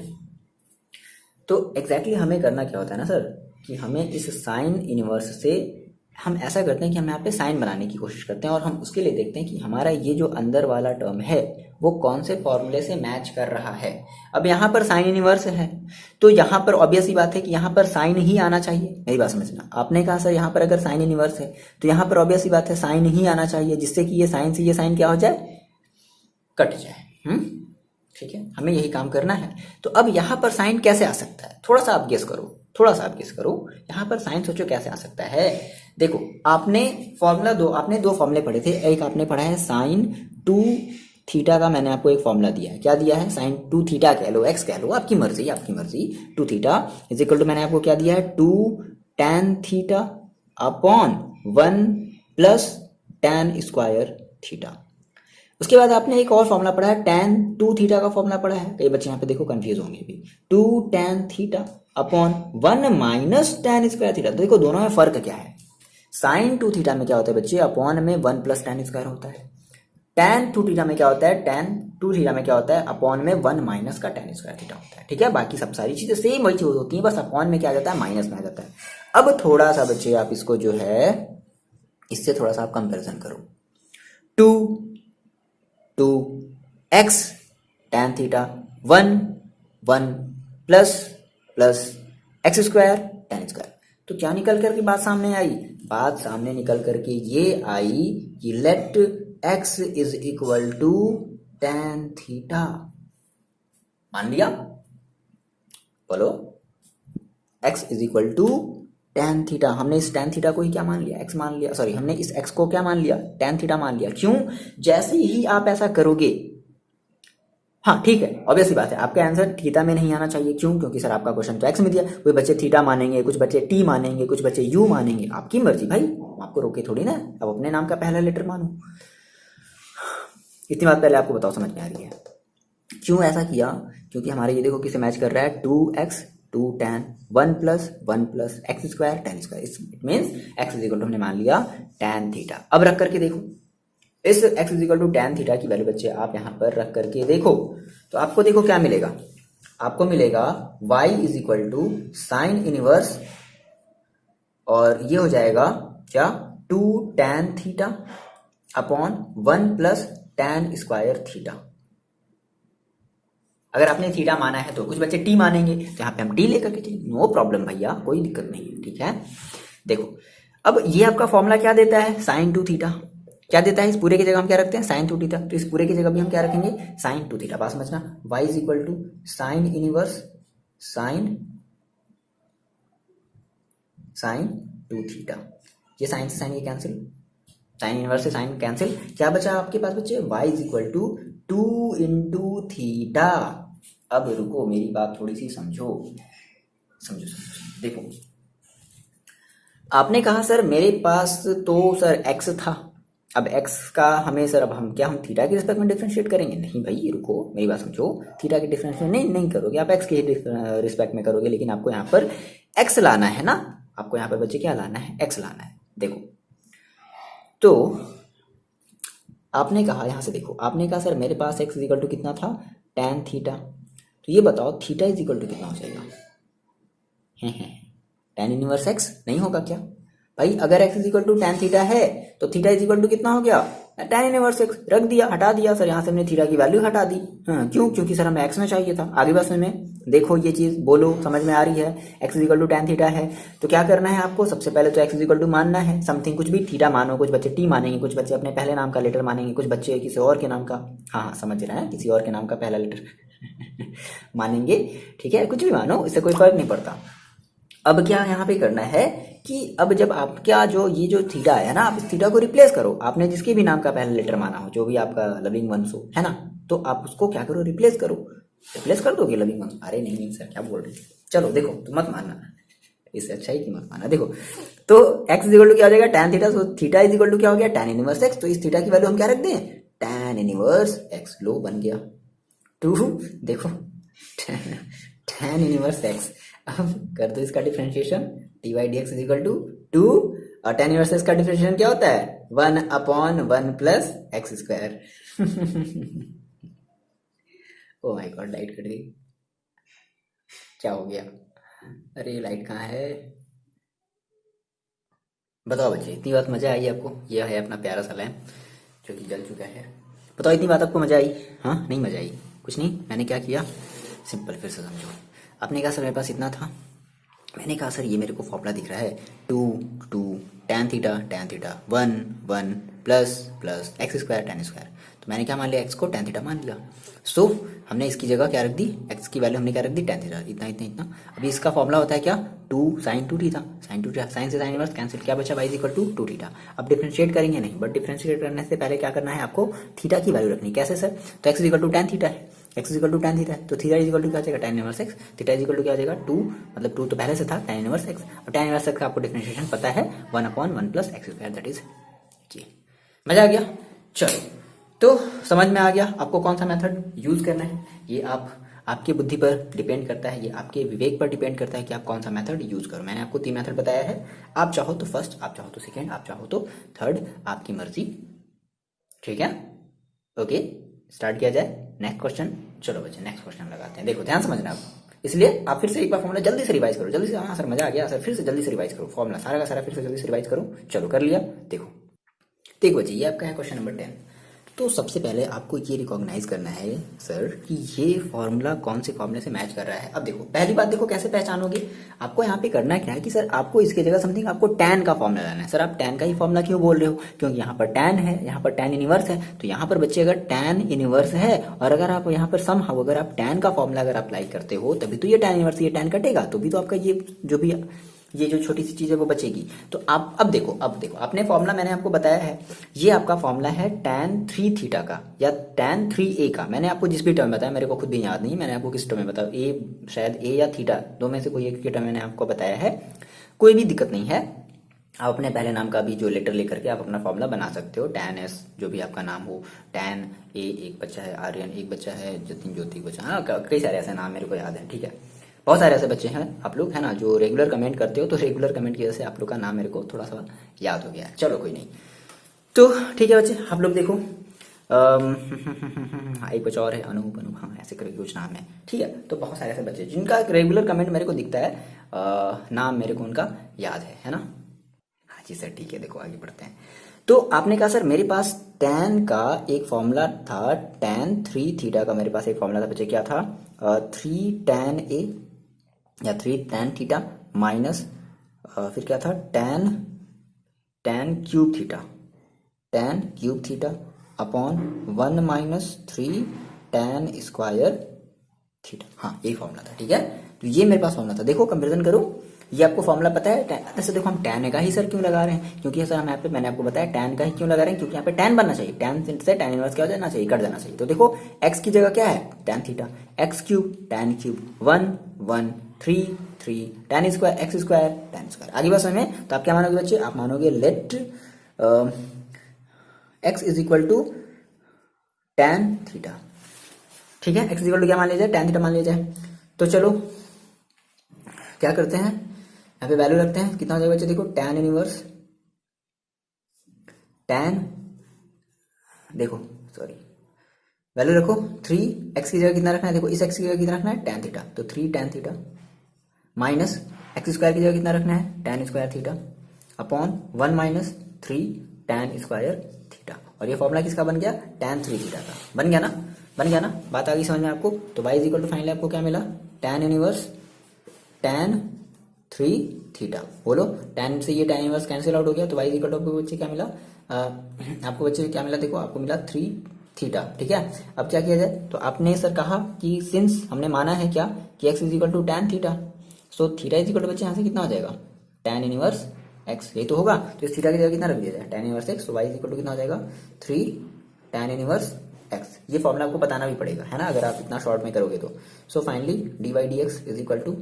तो एग्जैक्टली हमें करना क्या होता है ना सर, कि हमें इस साइन इनवर्स से हम ऐसा करते हैं कि हम यहाँ पे साइन बनाने की कोशिश करते हैं, और हम उसके लिए देखते हैं कि हमारा ये जो अंदर वाला टर्म है वो कौन से फॉर्मूले से मैच कर रहा है। अब यहाँ पर साइन इनवर्स है तो यहाँ पर ऑब्वियस ही बात है कि यहाँ पर साइन ही आना चाहिए, मेरी बात समझना। आपने कहा सर यहाँ पर अगर साइन इनवर्स है तो यहाँ पर ऑब्वियस ही बात है साइन ही आना चाहिए, जिससे कि ये साइन से ये साइन क्या हो जाए, कट जाए। ठीक है, हमें यही काम करना है। तो अब यहाँ पर साइन कैसे आ सकता है, थोड़ा सा आप गेस करो, थोड़ा सा आप गेस करो, यहाँ पर साइन सोचो कैसे आ सकता है। देखो आपने आपने दो फॉर्मूले पढ़े थे, एक आपने पढ़ा है साइन 2 थीटा का, मैंने आपको एक फॉर्मूला दिया है, क्या दिया है, साइन 2 थीटा कह लो, एक्स कह लो, आपकी मर्जी आपकी मर्जी। 2 थीटा इज इक्वल टू, मैंने आपको क्या दिया है, 2 tan theta upon 1 plus tan square theta. उसके बाद आपने एक और फॉर्मूला पढ़ा है, tan 2 थीटा का फॉर्मूला पढ़ा है, कई बच्चे यहाँ पे देखो कंफ्यूज होंगे भी, 2 tan theta upon 1 minus tan square theta. तो देखो दोनों में फर्क क्या है, साइन 2 थीटा में क्या होता है बच्चे, अपॉन में 1 प्लस tan स्क्वायर होता है, tan 2 थीटा में क्या होता है, tan 2 थीटा में क्या होता है, अपॉन में 1 माइनस का tan स्क्वायर थीटा होता है। ठीक है, बाकी सब सारी चीजें सेम वही चीज होती है, बस अपॉन में क्या आ जाता है, माइनस में आ जाता है। अब थोड़ा सा बच्चे आप इसको जो है इससे थोड़ा सा आप कंपेरिजन करो, 2 x tan theta 1 plus x square tan square. तो क्या निकल करके बात सामने आई, बात सामने निकल करके ये आई कि let x is equal to tan theta. मान लिया, बोलो, x is equal to tan theta. हमने इस tan थीटा को ही क्या मान लिया, x मान लिया, सॉरी हमने इस x को क्या मान लिया, tan थीटा मान लिया। क्यों, जैसे ही आप ऐसा करोगे, हाँ ठीक है, ऑब्वियस सी बात है आपका आंसर थीटा में नहीं आना चाहिए। क्यों, क्योंकि सर आपका क्वेश्चन तो एक्स में दिया, कोई बच्चे थीटा मानेंगे, कुछ बच्चे टी मानेंगे, कुछ बच्चे यू मानेंगे, आपकी मर्जी भाई, आपको रोके थोड़ी ना, अब अपने नाम का पहला लेटर मानो। इतनी बात पहले आपको बताओ, समझ में आ रही है क्यों ऐसा किया, क्योंकि हमारे ये देखो किसे मैच कर रहा है, 2x 2 tan 1 plus x square tan square, it means x is equal to हमने मान लिया tan थीटा। अब रख करके देखो, इस x is equal to tan theta की वैल्यू बच्चे आप यहाँ पर रख करके देखो, तो आपको देखो क्या मिलेगा, आपको मिलेगा y is equal to sine inverse, और ये हो जाएगा क्या, 2 tan theta upon 1 plus tan square theta. अगर आपने थीटा माना है तो कुछ बच्चे टी मानेंगे, तो यहाँ पे हम टी लेकर के चलिए, नो प्रॉब्लम भैया, कोई दिक्कत नहीं है। ठीक है, देखो अब ये आपका फॉर्मूला क्या देता है, साइन 2 थीटा क्या देता है, इस पूरे की जगह हम क्या रखते हैं, साइन 2 थीटा, तो इस पूरे की जगह भी हम क्या रखेंगे, साइन 2 थीटा। बात समझना, y is equal to sine inverse sine 2 theta, ये साइन से साइन ये कैंसिल, साइन इनवर्स से साइन कैंसिल, क्या बचा आपके पास बच्चे, y is equal to 2 into theta. अब रुको, मेरी बात थोड़ी सी समझो, देखो आपने कहा सर मेरे पास तो सर x था, अब x का हमें सर, अब हम थीटा के रिस्पेक्ट में डिफरेंशिएट करेंगे, नहीं भाई रुको, मेरी बात समझो, थीटा के डिफरेंशिएट नहीं करोगे आप, x के रिस्पेक्ट में करोगे, लेकिन आपको यहाँ पर x लाना है ना, आपको यहाँ पर बच्चे क्या लाना है, x लाना है। देखो तो आपने कहा यहाँ से देखो, आपने कहा सर मेरे पास x इजिकल टू कितना था, tan थीटा। तो ये बताओ थीटा इजिकल टू कितना हो जाएगा? tan इनवर्स x नहीं होगा क्या भाई? अगर x is equal to tan theta है तो थीटा इजिकल टू कितना हो गया, tan इनवर्स x। रख दिया, हटा दिया सर, यहाँ से हमने थीटा की वैल्यू हटा दी। हाँ क्यों? क्योंकि सर हमें x में चाहिए था। आगे बस में देखो ये चीज बोलो, समझ में आ रही है? x is equal to tan theta है तो क्या करना है आपको, सबसे पहले तो x इजिकल टू मानना है समथिंग, कुछ भी थीटा मानो, कुछ बच्चे t मानेंगे, कुछ बच्चे अपने पहले नाम का लेटर मानेंगे, कुछ बच्चे किसी और के नाम का, हाँ हाँ समझ रहे हैं, किसी और के नाम का पहला लेटर मानेंगे। ठीक है, कुछ भी मानो, इससे कोई फर्क नहीं पड़ता। अब क्या यहाँ पे करना है कि अब जब आपका जो ये जो थीटा है ना, आप इस थीटा को रिप्लेस करो, आपने जिसके भी नाम का पहला लेटर माना हो, जो भी आपका लविंग वंश हो, है ना, तो आप उसको क्या करो, रिप्लेस करो। रिप्लेस कर दोगे लविंग वंश? अरे नहीं नहीं सर क्या बोल रहे हैं, चलो देखो, तो मत मानना, इससे अच्छा ही कि मत माना। देखो तो x इजिकल टू क्या हो जाएगा, tan थीटा, तो थीटा इजिकल टू क्या हो गया, tan इनवर्स x। तो इस थीटा की वैल्यू हम क्या रख दें, tan इनवर्स x। लो बन गया टू, देखो tan इनवर्स x। अब कर दो इसका differentiation, d y d x is equal to two, और tan इनवर्स x का डिफरेंशिएशन क्या होता है, 1/1 plus x square. Oh my God, light cut गई, क्या हो गया? अरे लाइट कहाँ है? बताओ बच्चे, इतनी बात मजा आई आपको? यह है अपना प्यारा सा लैम्प जो कि जल चुका है। बताओ इतनी बात आपको मजा आई? हाँ नहीं मजा आई? कुछ नहीं, मैंने क्या किया, सिंपल, फिर से समझो। आपने कहा सर मेरे पास इतना था, मैंने कहा सर ये मेरे को फॉर्मूला दिख रहा है, to two tan theta 1/1 plus plus x square tan square. तो मैंने क्या मान लिया, एक्स को tan थीटा मान लिया। सो हमने इसकी जगह क्या रख दी, एक्स की वैल्यू हमने क्या रख दी, tan थीटा, इतना इतना इतना। अभी इसका फॉर्मूला होता है क्या, 2 sin 2 theta, sin 2 theta, sine से साइन इनवर्स कैंसिल, क्या बचा, y इक्वल टू 2 थीटा। अब डिफरेंशिएट करेंगे नहीं, बट डिफरेंशिएट करने से पहले क्या करना है आपको, थीटा की वैल्यू रखनी। कैसे सर? तो x equal to tan theta है, x equal to tan theta है, तो थीटा इक्वल टू क्या आ जाएगा, tan inverse x। Theta equal to क्या आ जाएगा, 2, मतलब 2 तो पहले से था, tan इनवर्स x। और tan इनवर्स x का आपको डिफरेंशिएशन पता है, 1/1 plus x square, that is जी। मजा आ गया? चलो, तो समझ में आ गया आपको कौन सा मेथड यूज करना है। ये आपकी बुद्धि पर डिपेंड करता है, ये आपके विवेक पर डिपेंड करता है कि आप कौन सा मेथड यूज करो। मैंने आपको 3 मेथड बताया है, आप चाहो तो फर्स्ट, आप चाहो तो सेकेंड, आप चाहो तो थर्ड, आपकी मर्जी। ठीक है, ओके, स्टार्ट किया जाए नेक्स्ट क्वेश्चन। चलो बच्चे नेक्स्ट क्वेश्चन लगाते हैं। देखो ध्यान समझना आप, इसलिए आप फिर से एक बार फॉर्मूला जल्दी से रिवाइज करो, जल्दी से। हाँ सर मजा आ गया सर, फिर से जल्दी से रिवाइज करो फॉर्मूला, सारा का सारा फिर से जल्दी से रिवाइज करो। चलो कर लिया? देखो देखो जी, ये आपका है क्वेश्चन नंबर 10। तो सबसे पहले आपको ये रिकॉग्नाइज करना है सर कि ये फॉर्मूला कौन से फॉर्मूले से मैच कर रहा है। अब देखो पहली बात, देखो कैसे पहचानोगे, आपको यहाँ पे करना क्या है कि सर आपको इसकी जगह समथिंग आपको tan का फॉर्मूला लाना है। सर आप tan का ही फॉर्मूला क्यों बोल रहे हो, क्योंकि यहाँ पर tan है, यहाँ पर tan इनवर्स है, तो यहाँ पर बच्चे अगर tan इनवर्स है और अगर आप यहाँ पर समहाउ अगर आप tan का फॉर्मूला अगर अप्लाई करते हो तभी तो ये tan इनवर्स, ये tan कटेगा तो भी तो आपका ये जो भी ये जो छोटी सी चीज है वो बचेगी। तो आप अब देखो आपने फॉर्मूला मैंने आपको बताया है, ये आपका फॉर्मूला है tan 3 थीटा का या tan 3a का। मैंने आपको जिस भी टर्म बताया, मेरे को खुद भी याद नहीं मैंने आपको किस टर्म में बताया, ए शायद ए या थीटा, दो में से कोई एक के टर्म मैंने आपको बताया है। कोई भी दिक्कत नहीं है, आप अपने पहले नाम का भी जो लेटर लेकर के आप अपना फॉर्मूला बना सकते हो। tan s जो भी आपका नाम हो, tan a एक बच्चा है, आर्यन एक बच्चा है, जतिन ज्योति एक बच्चा, हाँ कई सारे ऐसे नाम मेरे को याद है। ठीक है, बहुत सारे ऐसे बच्चे हैं आप लोग, है ना, जो रेगुलर कमेंट करते हो, तो रेगुलर कमेंट की वजह से आप लोग का नाम मेरे को थोड़ा सा याद हो गया है। चलो कोई नहीं, तो ठीक है बच्चे, आप लोग देखो हाँ एक बच्चा और है, अनूप अनूप, हाँ ऐसे करके कुछ नाम है। ठीक है, तो बहुत सारे ऐसे बच्चे जिनका रेगुलर कमेंट मेरे को दिखता है, नाम मेरे को उनका याद है ना। हाँ जी सर ठीक है, देखो आगे बढ़ते हैं। तो आपने कहा सर मेरे पास tan का एक फॉर्मूला था, tan 3 थीटा का मेरे पास एक फॉर्मूला था बच्चे, क्या था, 3 tan a या 3 tan थीटा माइनस फिर क्या था, tan cube theta, tan cube theta upon 1 minus 3 tan square theta. हाँ यही फॉर्मूला था। ठीक है, तो ये मेरे पास फॉर्मूला था। देखो कंपेरिजन करो, ये आपको फॉर्मूला पता है। ऐसे देखो हम tan का ही सर क्यों लगा रहे हैं, क्योंकि सर हम यहाँ पे मैंने आपको बताया tan का ही क्यों लगा रहे हैं, क्योंकि यहाँ पे tan बनना चाहिए, tan से tan इनवर्स क्या हो जाना चाहिए, कट जाना चाहिए। तो देखो x की जगह क्या है, tan theta, x cube tan cube 1 1 3 3 tan square x square tan square. आगे बात समझ, तो आप क्या मानोगे बच्चे, आप मानोगे let x is equal to tan theta. ठीक है, x इक्वल टू क्या मान लिया जाए, tan थीटा मान लिया जाए। तो चलो क्या करते हैं, यहाँ पे वैल्यू रखते हैं, कितना हो जाएगा बच्चे, देखो tan इनवर्स, tan देखो सॉरी, वैल्यू रखो 3x की जगह कितना रखना है, देखो इस x की जगह कितना रखना है tan थीटा, तो 3 tan theta minus x square की जगह कितना रखना है tan square theta upon 1 minus 3 tan square theta. और ये फॉर्मूला किसका बन गया, tan 3 थीटा का। बन गया ना, बन गया ना, बात आ गई समझ में आपको। तो y इक्वल टू फाइनली आपको क्या मिला, tan इनवर्स tan 3 थीटा। बोलो tan से ये tan इनवर्स कैंसिल आउट हो गया, तो y इक्वल टू आपको बच्चे क्या मिला, आपको बच्चे क्या मिला, देखो आपको मिला 3 थीटा। ठीक है, अब क्या किया जाए, तो आपने सर कहा कि सिंस हमने माना है क्या कि x is equal to tan theta, so theta is equal to बच्चे यहाँ से कितना हो जाएगा tan इनवर्स x, ये तो होगा। तो इस थीटा की जगह कितना रख दिया जाए tan inverse x, so y is equal to कितना हो जाएगा 3 tan इनवर्स x। ये फॉर्मूला आपको बताना भी पड़ेगा है ना, अगर आप इतना शॉर्ट में करोगे तो। So finally dy dx is equal to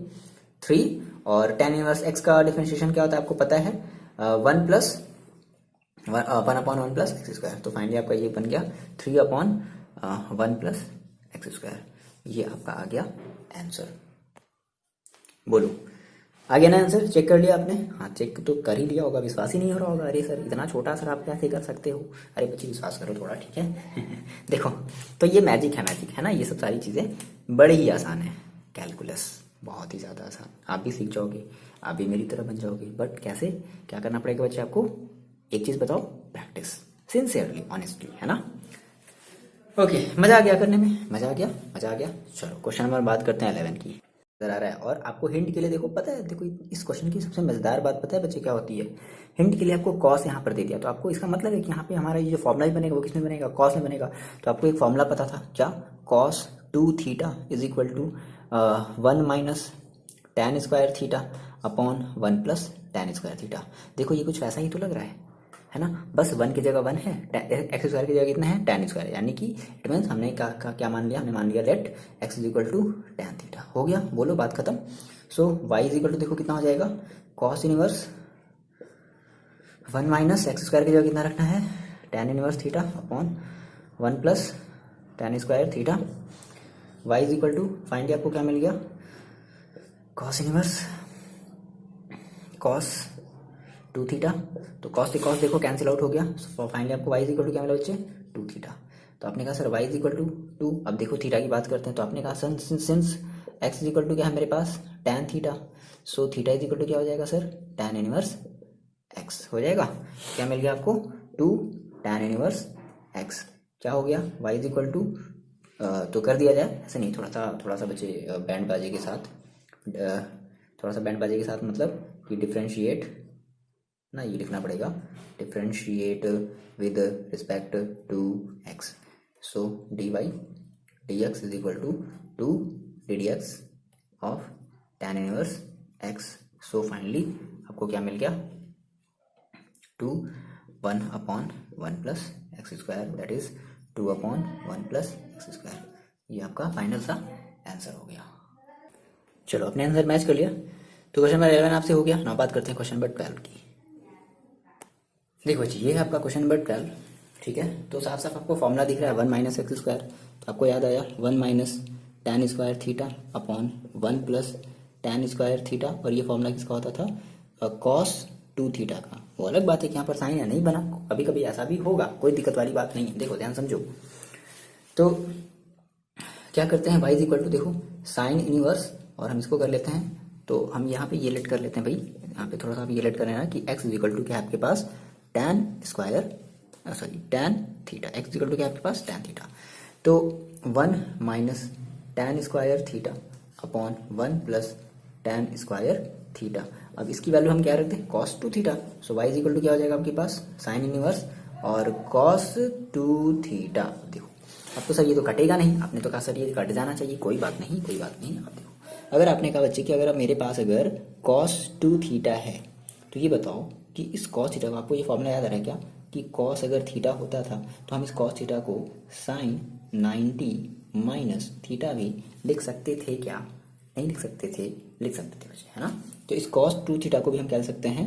3, और tan इनवर्स x का डिफरेंशिएशन क्या होता है आपको पता है, 1 plus 1 upon 1 plus x square. तो फाइनली आपका ये बन गया 3 अपॉन 1 प्लस एक्स स्क्वायर। ये आपका आ गया आंसर। बोलो आ गया ना आंसर, चेक कर लिया आपने, हाँ चेक तो कर ही लिया होगा, विश्वास ही नहीं हो रहा होगा, अरे सर इतना छोटा सर आप कैसे कर सकते हो, अरे बच्चे विश्वास करो थोड़ा, ठीक है। देखो तो ये मैजिक है ना, ये सब सारी चीज़ें बड़ी ही आसान है, कैलकुलस बहुत ही ज़्यादा आसान, आप भी सीख जाओगे, आप भी मेरी तरह बन जाओगे। बट कैसे, क्या करना पड़ेगा बच्चे आपको, एक चीज़ बताओ, प्रैक्टिस सिंसियरली ऑनेस्टली, है ना। ओके, मज़ा आ गया करने में, मज़ा आ गया, मज़ा आ गया। चलो क्वेश्चन नंबर बात करते हैं 11 की, नजर आ रहा है। और आपको हिंट के लिए देखो पता है, देखो इस क्वेश्चन की सबसे मजेदार बात पता है बच्चे क्या होती है, हिंट के लिए आपको कॉस यहाँ पर दे दिया, तो आपको इसका मतलब है कि यहाँ पे हमारा ये जो फॉर्मूला भी बनेगा वो किसमें बनेगा, कॉस में बनेगा। तो आपको एक फॉर्मूला पता था क्या, cos 2 theta is equal to 1 minus tan square theta upon 1 plus tan square theta. देखो ये कुछ वैसा ही तो लग रहा है ना, बस 1 की जगह 1 है, एक्स स्क्वायर की जगह कितना है tan स्क्वायर, यानी कि इट मीन्स हमने क्या मान लिया, हमने मान लिया let x is equal to tan theta, हो गया, बोलो बात खत्म। So y is equal to देखो कितना हो जाएगा, cos inverse 1 minus x square की जगह कितना रखना है tan inverse theta upon 1 plus tan square theta. y is equal to finally आपको क्या मिल गया, cos इनवर्स cos 2 थीटा, तो cos से cos देखो कैंसिल आउट हो गया, सो फाइनली आपको y इज इक्वल टू क्या मिला बच्चे 2 थीटा। तो आपने कहा sir y is equal to 2, अब देखो थीटा की बात करते हैं, तो आपने कहा since x is equal to क्या है मेरे पास tan theta, so theta is equal to क्या हो जाएगा सर tan इनवर्स x हो जाएगा। क्या मिल गया आपको 2 tan इनवर्स x, क्या हो गया y इज इक्वल टू, तो कर दिया जाए ऐसे नहीं, थोड़ा सा बच्चे बैंड बाजे के साथ, थोड़ा सा बैंड बाजे के साथ, मतलब कि डिफ्रेंशिएट ना, ये लिखना पड़ेगा differentiate with respect to x, so dy dx is equal to 2 ddx of tan inverse x। So finally आपको क्या मिल गया 2 1 upon 1 plus x square, that is 2 upon 1 plus x square. ये आपका फाइनल सा आंसर हो गया। चलो अपने आंसर मैच कर लिया, तो क्वेश्चन नंबर 11 आपसे हो गया। नाउ बात करते हैं क्वेश्चन नंबर 12 की। देखो जी ये है आपका क्वेश्चन नंबर 12, ठीक है। तो साफ साफ आपको फॉर्मूला दिख रहा है 1 माइनस एक्स स्क्वायर, तो आपको याद आया 1 minus tan square theta upon 1 plus tan square theta, और ये फॉर्मूला किसका होता था cos 2 थीटा का। वो अलग बात है कि यहाँ पर साइन या नहीं बना, कभी कभी ऐसा भी होगा, कोई दिक्कत वाली बात नहीं है। देखो ध्यान समझो, तो क्या करते हैं y इज इक्वल टू देखो साइन इनवर्स, और हम इसको कर लेते हैं, तो हम यहाँ पे ये लेट कर लेते हैं भाई, यहाँ पे थोड़ा सा आप ये लेट कर लेना कि x इज इक्वल टू क्या है आपके पास tan square, sorry tan theta, x is equal to क्या है आपके पास tan थीटा। तो 1 minus tan square theta upon 1 plus tan square theta. अब इसकी वैल्यू हम क्या रखते हैं cos 2 theta, so y is equal to क्या हो जाएगा आपके पास साइन इनवर्स और cos 2 थीटा। देखो अब तो सर ये तो कटेगा नहीं, आपने तो कहा सर ये कट जाना चाहिए, कोई बात नहीं, कोई बात नहीं। आप देखो अगर आपने कहा बच्चे कि अगर मेरे पास अगर cos 2 थीटा है, तो ये बताओ कि इस cos थीटा को, आपको ये फॉर्मूला याद आ रहा है क्या कि cos अगर थीटा होता था तो हम इस cos थीटा को sin 90 माइनस थीटा भी लिख सकते थे क्या, नहीं लिख सकते थे, लिख सकते थे बच्चे, है ना। तो इस cos 2 थीटा को भी हम कह सकते हैं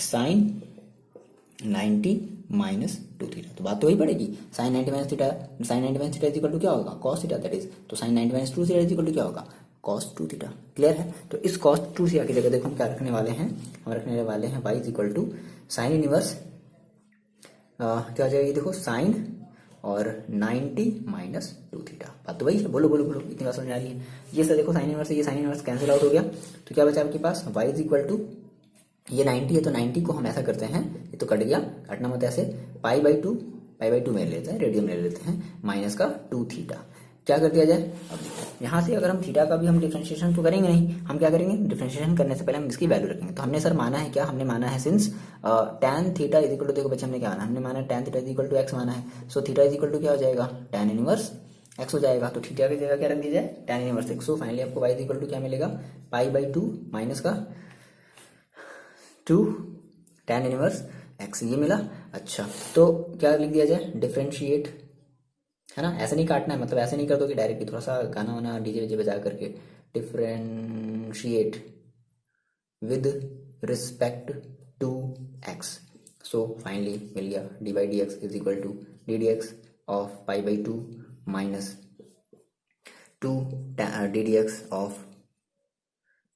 sin 90 माइनस 2 थीटा। तो बात तो वही पड़ेगी, sin 90 minus theta, sin 90 minus theta is equal to क्या होगा cos थीटा, दैट इज, तो sin 90 minus 2 theta is equal to क्या होगा cos 2 थीटा। क्लियर है। तो इस cos 2 थीटा की जगह देखो हम क्या रखने वाले हैं, हम रखने वाले हैं y is equal to sine inverse क्या हो जाएगी, देखो साइन और 90 माइनस 2 थीटा। बात तो वही है, बोलो बोलो बोलो, इतनी बात समझ आ रही है। ये सर देखो साइन इनवर्स, ये साइन इनवर्स कैंसिल आउट हो गया, तो क्या बचा आपके पास, y इज इक्वल टू, ये 90 है तो 90 को हम ऐसा करते हैं, ये तो कट गया, काटना मत ऐसे, पाई बाई टू में लेते हैं, रेडियन में लेते हैं, माइनस का 2 थीटा। क्या कर दिया जाए, अब देखो यहाँ से अगर हम थीटा का भी हम डिफरेंशिएशन तो करेंगे नहीं, हम क्या करेंगे, डिफरेंशिएशन करने से पहले हम इसकी वैल्यू रखेंगे। तो हमने सर माना है क्या, हमने माना है since tan theta is equal to, देखो बच्चे हमने क्या माना, हमने माना tan theta is equal to x माना है, so theta is equal to क्या हो जाएगा, tan इनवर्स x हो जाएगा। तो थीटा की जगह क्या रख दिया जाए, tan inverse x। So finally आपको y इज इक्वल टू क्या मिलेगा, पाई बाई टू माइनस का 2 tan इनवर्स x, ये मिला। अच्छा तो क्या लिख दिया जाए, डिफरेंशिएट, है ना, ऐसे नहीं काटना है, मतलब ऐसे नहीं कर दो कि डायरेक्टली, थोड़ा सा गाना वाना डीजे वीजे बजा करके, differentiate with respect to x। So finally मिल गया D by D x is equal to D D x of pi by two minus 2 D D x of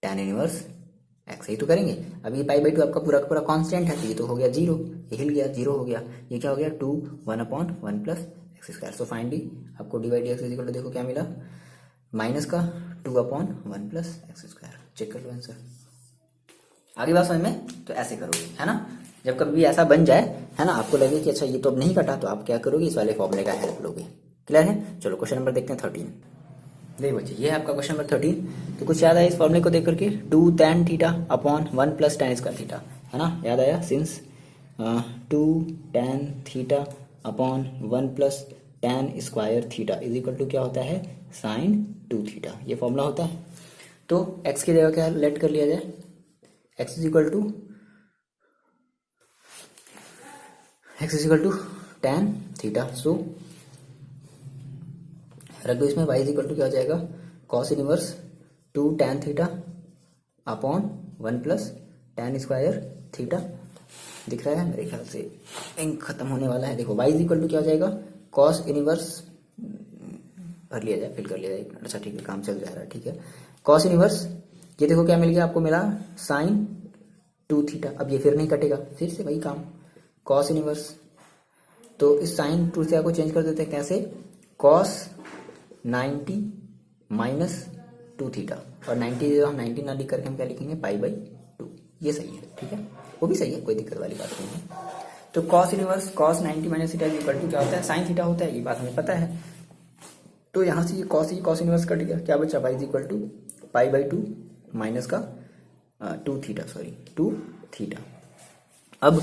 tan inverse x। यही तो करेंगे। अब ये पाई बाई टू आपका पूरा का पूरा कांस्टेंट है, तो ये तो हो गया जीरो, ये हिल गया, जीरो हो गया, ये क्या हो गया 2 1/1 plus x square. So finally आपको D by D x is equal to, देखो क्या मिला, माइनस का 2/1 प्लस एक्स स्क्वायर। चेक कर लो आंसर। आगे बात समझ में, तो ऐसे करोगे, है ना, जब कभी भी ऐसा बन जाए, है ना, आपको लगे कि अच्छा ये तो अब नहीं कटा, तो आप क्या करोगे, इस वाले फॉर्मूले का हेल्प लोगे। क्लियर है। चलो क्वेश्चन नंबर देखते हैं 13। देखिए बच्चे, ये है आपका क्वेश्चन नंबर 13। तो कुछ याद आया इस फॉर्मूले को देख करके, 2 tan theta upon 1 plus tan square theta, है ना, याद आया, since 2 tan theta upon 1 plus tan square theta is equal to क्या होता है, साइन 2 थीटा, ये फॉर्मूला होता है। तो x की जगह क्या लेट कर लिया जाए, x is equal to tan theta. So रख दो इसमें, y इज इक्वल टू क्या हो जाएगा, cos inverse 2 tan theta upon 1 plus tan square theta. दिख रहा है मेरे ख्याल से इंक खत्म होने वाला है। देखो y इज इक्वल टू क्या हो जाएगा, कॉस इनवर्स, भर लिया जाए, फिल कर लिया जाए, अच्छा ठीक है, काम चल जा रहा है, ठीक है, कॉस इनवर्स, ये देखो क्या मिल गया आपको, मिला साइन 2 थीटा। अब ये फिर नहीं कटेगा, फिर से वही काम, कॉस इनवर्स, तो इस साइन 2 थीटा को चेंज कर देते हैं, कैसे, कॉस 90 माइनस 2 थीटा, और 90 जो हम 90 ना लिख करके हम क्या लिखेंगे, पाई बाई 2। ये सही है, ठीक है, वो भी सही है, कोई दिक्कत वाली बात नहीं है। तो cos inverse cos 90 minus theta equal to क्या होता है, साइन थीटा होता है, ये बात हमें पता है। तो यहाँ से ये कॉस इनवर्स कट गया, क्या बचा, y is equal to pi by 2 minus का 2 थीटा। अब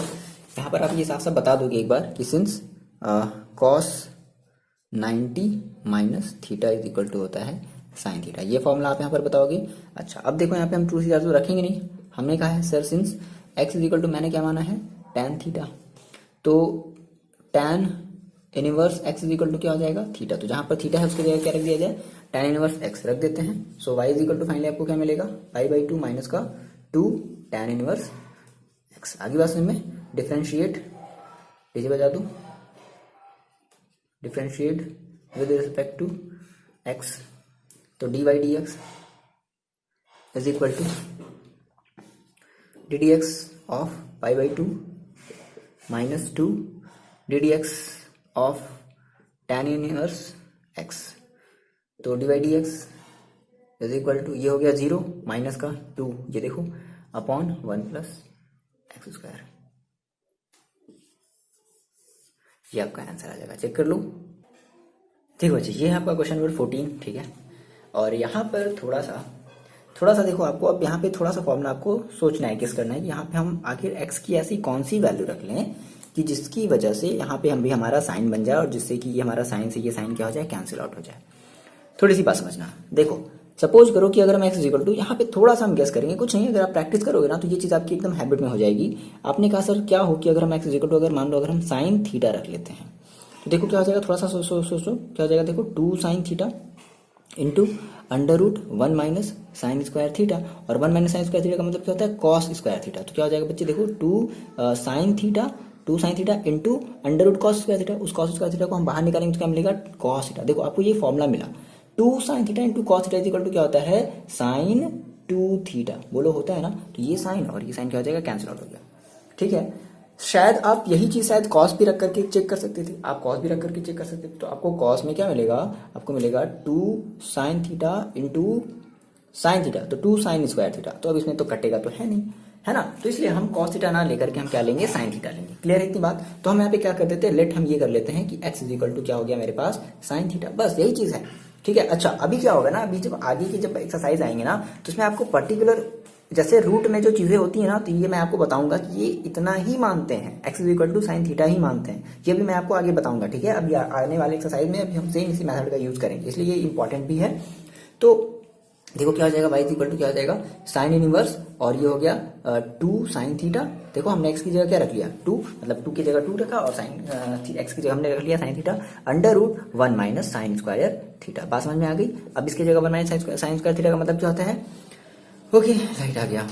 यहाँ पर आप ये साफ साफ बता दोगे एक बार कि since cos 90 minus theta is equal to होता है साइन थीटा, ये फॉर्मूला आप यहाँ पर बताओगे। अच्छा अब देखो यहाँ पे हम ट्रू थीटा तो रखेंगे नहीं, हमने कहा है sir since x is equal to, मैंने क्या माना है, tan थीटा, तो tan inverse x is equal to क्या हो जाएगा, थीटा। तो जहां पर थीटा है उसकी जगह क्या रख दिया जाए, tan इनवर्स x रख देते हैं। So y is equal to finally आपको क्या मिलेगा, पाई बाई 2 माइनस का 2 tan इनवर्स x। आगे बात समझ में, डिफरेंशिएट, डीजे बजा दूं, differentiate with respect to x, तो d by D x is equal to D D x of pi by 2 minus 2 D D x of tan inverse x। तो d by D x is equal to, ये हो गया 0 माइनस का 2, ये देखो अपॉन 1 प्लस एक्स स्क्वायर, ये आपका आंसर आ जाएगा। चेक कर लो, ठीक बच्चे, ये है आपका क्वेश्चन नंबर 14, ठीक है। और यहाँ पर थोड़ा सा देखो, आपको अब यहाँ पे थोड़ा सा फॉर्मूला आपको सोचना है, किस करना है, यहाँ पे हम आखिर x की ऐसी कौन सी वैल्यू रख लें कि जिसकी वजह से यहाँ पे हम भी हमारा साइन बन जाए, और जिससे कि ये हमारा साइन से ये साइन क्या हो जाए, कैंसिल आउट हो जाए। थोड़ी सी बात समझना, देखो सपोज करो कि अगर हम x इक्वल टू, यहाँ पे थोड़ा सा हम गेस करेंगे, कुछ नहीं, अगर आप प्रैक्टिस करोगे ना तो ये चीज़ आपकी एकदम हैबिट में हो जाएगी। आपने कहा सर क्या हो कि अगर हम x इक्वल टू, अगर मान लो अगर हम साइन थीटा रख लेते हैं, तो देखो क्या हो जाएगा, थोड़ा सा सोचो क्या हो जाएगा, देखो 2 sine theta into under root 1 minus sine square theta, और 1 माइनस साइन स्क्वायर थीटा का मतलब क्या होता है, कॉस स्क्वायर थीटा। तो क्या हो जाएगा बच्चे, देखो 2 sine theta into under root cos square theta, उस कॉस स्क्वायर थीटा को हम बाहर निकालेंगे तो क्या मिलेगा, कॉस थीटा। देखो आपको ये फॉर्मूला मिला, 2 sine theta into cos theta equal to क्या होता है, साइन 2 थीटा, बोलो होता है ना। तो ये साइन और ये साइन क्या हो जाएगा, कैंसिल आउट हो गया, ठीक है। शायद आप यही चीज़ शायद कॉस भी रख करके चेक कर सकते थे, आप कॉस भी रख करके चेक कर सकते थे। तो आपको कॉस में क्या मिलेगा, आपको मिलेगा 2 sine theta into sine theta, तो 2 साइन स्क्वायर थीटा। तो अब इसमें तो कटेगा तो है नहीं, है ना, तो इसलिए हम कॉस थीटा ना लेकर के हम क्या लेंगे, साइन थीटा लेंगे। क्लियर है इतनी बात। तो हम यहाँ पे क्या कर देते हैं, लेट हम ये कर लेते हैं कि x इज इक्वल टू क्या हो गया मेरे पास, साइन थीटा, बस यही चीज़ है। ठीक है। अच्छा अभी क्या होगा ना, अभी जब आगे की जब एक्सरसाइज आएंगे ना, तो इसमें आपको पर्टिकुलर जैसे रूट में जो चीज़ें होती है ना, तो ये मैं आपको बताऊंगा कि ये इतना ही मानते हैं, x is equal to sine theta ही मानते हैं, ये भी मैं आपको आगे बताऊंगा। ठीक है। अभी आने वाले एक्सरसाइज में अभी हम सेम इसी मेथड का यूज़ करेंगे, इसलिए ये इंपॉर्टेंट भी है। तो देखो क्या हो जाएगा, y इज इक्वल टू क्या हो जाएगा, साइन इनवर्स, और ये हो गया 2 साइन थीटा। देखो हमने x की जगह क्या रख लिया, 2, मतलब 2 की जगह 2 रखा, और साइन x की जगह हमने रख लिया sine theta, under root 1 minus sine square theta. बात समझ में आ गई। अब इसकी जगह 1 माइनस साइन स्क्वायर थीटा का मतलब क्या होता है, ओके राइट आ गया।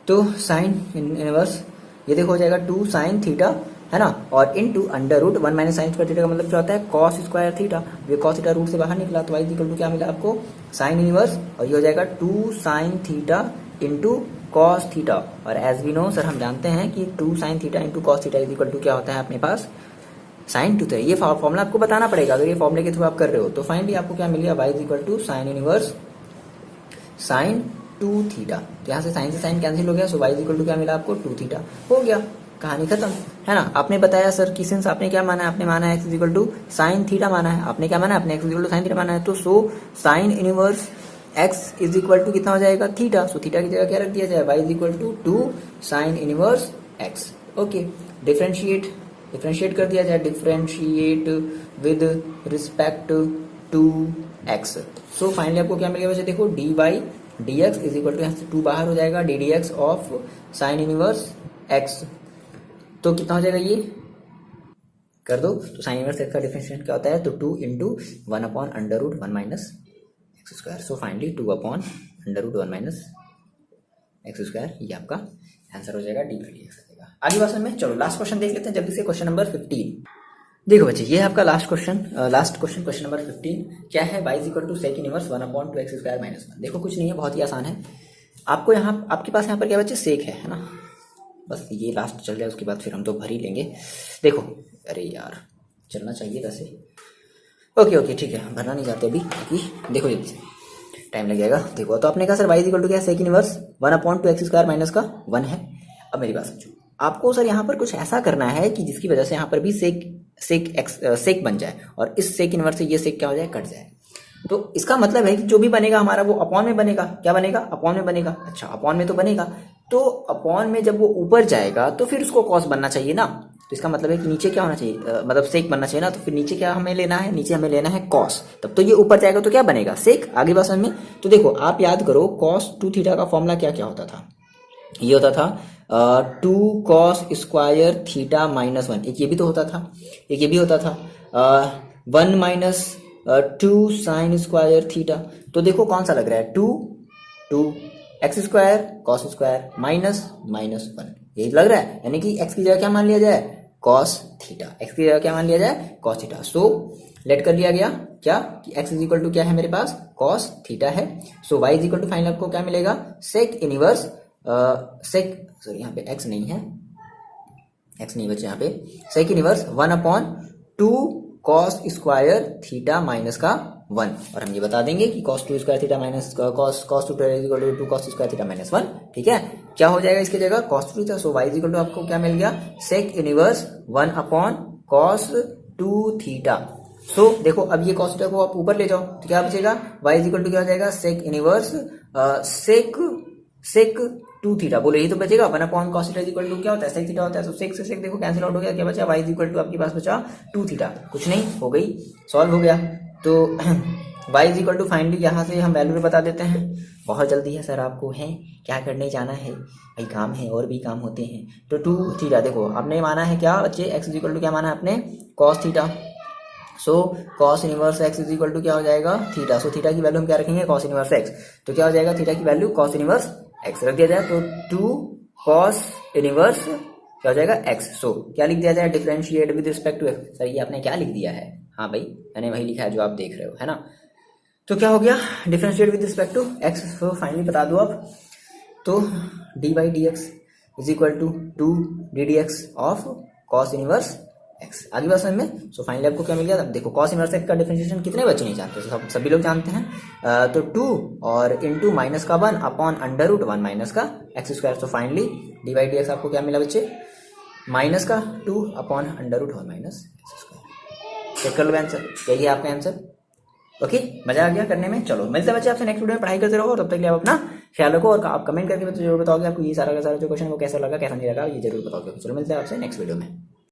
तो साइन इनवर्स ये देखो हो जाएगा 2 साइन थीटा, है ना, और into under root 1 minus sine square theta का मतलब क्या होता है, कॉस स्क्वायर थीटा। ये कॉस थीटा रूट से बाहर निकला, तो वाई इक्वल टू क्या मिला आपको, साइन इनवर्स, और ये हो जाएगा 2 sine theta into cos theta. और एज वी नो सर, हम जानते हैं कि 2 sine theta into cos theta is equal to क्या होता है अपने पास, साइन टू थीटा। ये फॉर्मूला आपको बताना पड़ेगा, अगर ये फॉर्मूले के थ्रू आप कर रहे हो। तो फाइनली आपको क्या मिल गया, y is equal to sine inverse sine 2 theta. तो यहाँ से साइन से साइन कैंसिल हो गया, सो वाई इक्वल टू क्या मिला आपको, 2 थीटा। हो गया, कहानी खत्म, है ना। आपने बताया सर कि सिंस आपने क्या माना है, आपने माना है x is equal to sine theta माना है, आपने क्या माना है, आपने x is equal to sine theta माना है। तो so sine inverse x is equal to कितना हो जाएगा, थीटा। सो थीटा की जगह क्या रख दिया जाए, y is equal to 2 sine inverse x. Okay, differentiate कर दिया जाए, differentiate with respect to x. So finally आपको क्या मिलेगा, वैसे देखो d by D x is equal to, यहाँ से 2 बाहर हो जाएगा, d D x of sine inverse x. तो कितना हो जाएगा ये कर दो। तो साइन इनवर्स एक्स का डिफरेंशिएट क्या होता है, तो 2 into 1 upon under root 1 minus x square. So finally 2 upon under root 1 minus x square, ये आपका आंसर हो जाएगा, डी बाई डी एक्स आ जाएगा। आगे क्वेश्चन में चलो लास्ट क्वेश्चन देख लेते हैं जल्दी से, क्वेश्चन नंबर 15। देखो बच्चे ये है आपका लास्ट क्वेश्चन, क्वेश्चन नंबर 15 क्या है, y is equal to sec inverse 1 upon 2 x square minus 1। देखो कुछ नहीं है, बहुत ही आसान है। आपको यहाँ आपके पास यहाँ पर क्या बच्चे, सेक है ना, बस ये लास्ट चल जाए, उसके बाद फिर हम तो भर ही लेंगे। देखो अरे यार चलना चाहिए वैसे, ओके ठीक है, भरना नहीं चाहते अभी क्योंकि देखो जल्दी से टाइम लग जाएगा। देखो तो आपने कहा sir y is equal to क्या है, sec inverse 1 upon 2 x square minus का 1 है। अब मेरी बात समझो, आपको सर यहाँ पर कुछ ऐसा करना है कि जिसकी वजह से यहाँ पर भी सेक बन जाए, और इस सेक इनवर्स से ये सेक क्या हो जाए, कट जाए। तो इसका मतलब है कि जो भी बनेगा हमारा वो अपॉन में बनेगा। क्या बनेगा, अपॉन में बनेगा। अच्छा अपॉन में तो बनेगा, तो अपॉन में जब वो ऊपर जाएगा तो फिर उसको कॉस बनना चाहिए ना। तो इसका मतलब है कि नीचे क्या होना चाहिए, मतलब सेक बनना चाहिए ना। तो फिर नीचे क्या हमें लेना है, नीचे हमें लेना है कॉस। तब तो ये ऊपर जाएगा तो क्या बनेगा, सेक। आगे बात समझ में। तो देखो आप याद करो, कॉस 2 थीटा का फॉर्मूला क्या क्या होता था, ये होता था 2 कॉस स्क्वायर थीटा माइनस 1। एक ये भी तो होता था, एक ये भी होता था 1 माइनस 2 साइन स्क्वायर थीटा। तो देखो कौन सा लग रहा है, 2 x square cos square minus 1, यही लग रहा है। यानी कि एक्स की जगह क्या मान लिया जाए, कॉस थीटा। एक्स की जगह क्या मान लिया जाए, कॉस थीटा। सो लेट कर लिया गया क्या कि एक्स इज इक्वल टू क्या है मेरे पास, कॉस थीटा है। So Y is equal to final आपको क्या मिलेगा, सेक इनवर्स सेक, सॉरी यहाँ पे एक्स नहीं है, एक्स नहीं बचे यहाँ पे, sec inverse 1 upon 2 cos square theta minus का 1। और हम ये बता देंगे कि cos 2 square theta minus cos 2 is equal to 2 cos square theta minus 1। ठीक है, क्या हो जाएगा इसकी जगह, cos 2 theta. So Y is equal to आपको क्या मिल गया, sec inverse 1 upon cos 2 theta. So देखो अब ये कॉस थीटा को आप ऊपर ले जाओ तो क्या बचेगा, वाई इज इक्वल टू क्या हो जाएगा, सेक इनवर्स सेक 2 थीटा। बोलो यही तो बचेगा, 1 upon cos theta equal to क्या होता है, सेक थीटा होता है। तो सेक से सेक देखो कैंसिल आउट हो गया, क्या बचा, वाई इक्वल टू आपके पास बचा 2 थीटा। कुछ नहीं, हो गई, सॉल्व हो गया। तो y is equal to finally यहाँ से हम वैल्यू बता देते हैं। बहुत जल्दी है सर, आपको है क्या करने जाना है भाई, काम है और भी काम होते हैं। तो 2 थीटा देखो आपने माना है क्या बच्चे, एक्स इज इक्वल टू क्या माना है आपने, cos theta. So cos inverse x is equal to क्या हो जाएगा, थीटा। सो थीटा की वैल्यू हम क्या रखेंगे, कॉस इनवर्स एक्स। तो क्या हो जाएगा, थीटा की वैल्यू कॉस इनवर्स एक्स रख दिया जाए, तो 2 कॉस इनवर्स क्या हो जाएगा, एक्स। सो क्या लिख दिया जाए, differentiate with respect to x. Sir ये आपने क्या लिख दिया है, हाँ भाई मैंने वही लिखा है जो आप देख रहे हो, है ना। तो क्या हो गया, differentiate with respect to x. So finally बता दो आप, तो d by D x is equal to 2 D D x of cos inverse x. आगे बात समझ में। सो फाइनली आपको क्या मिल गया। अब देखो कॉस इनवर्स एक्स का डिफरेंशिएशन कितने बच्चे नहीं जानते, सभी लोग जानते हैं। तो 2 और इंटू माइनस का 1 अपॉन अंडर रूट 1 माइनस का x square. So finally d by D x आपको क्या मिला बच्चे, माइनस का 2 upon under root 1 minus x square. Check कर लो आंसर, यही है आपका आंसर। ओके, मजा आ गया करने में। चलो मिलते हैं बच्चे आपसे नेक्स्ट वीडियो में, पढ़ाई करते रहो। तब तक के लिए आप अपना ख्याल रखो और आप कमेंट करके जरूर बताओगे आपको ये सारा का सारा जो क्वेश्चन वो कैसा लगा कैसा नहीं लगा, ये जरूर बताओगे। चलो मिलते हैं आपसे नेक्स्ट वीडियो में।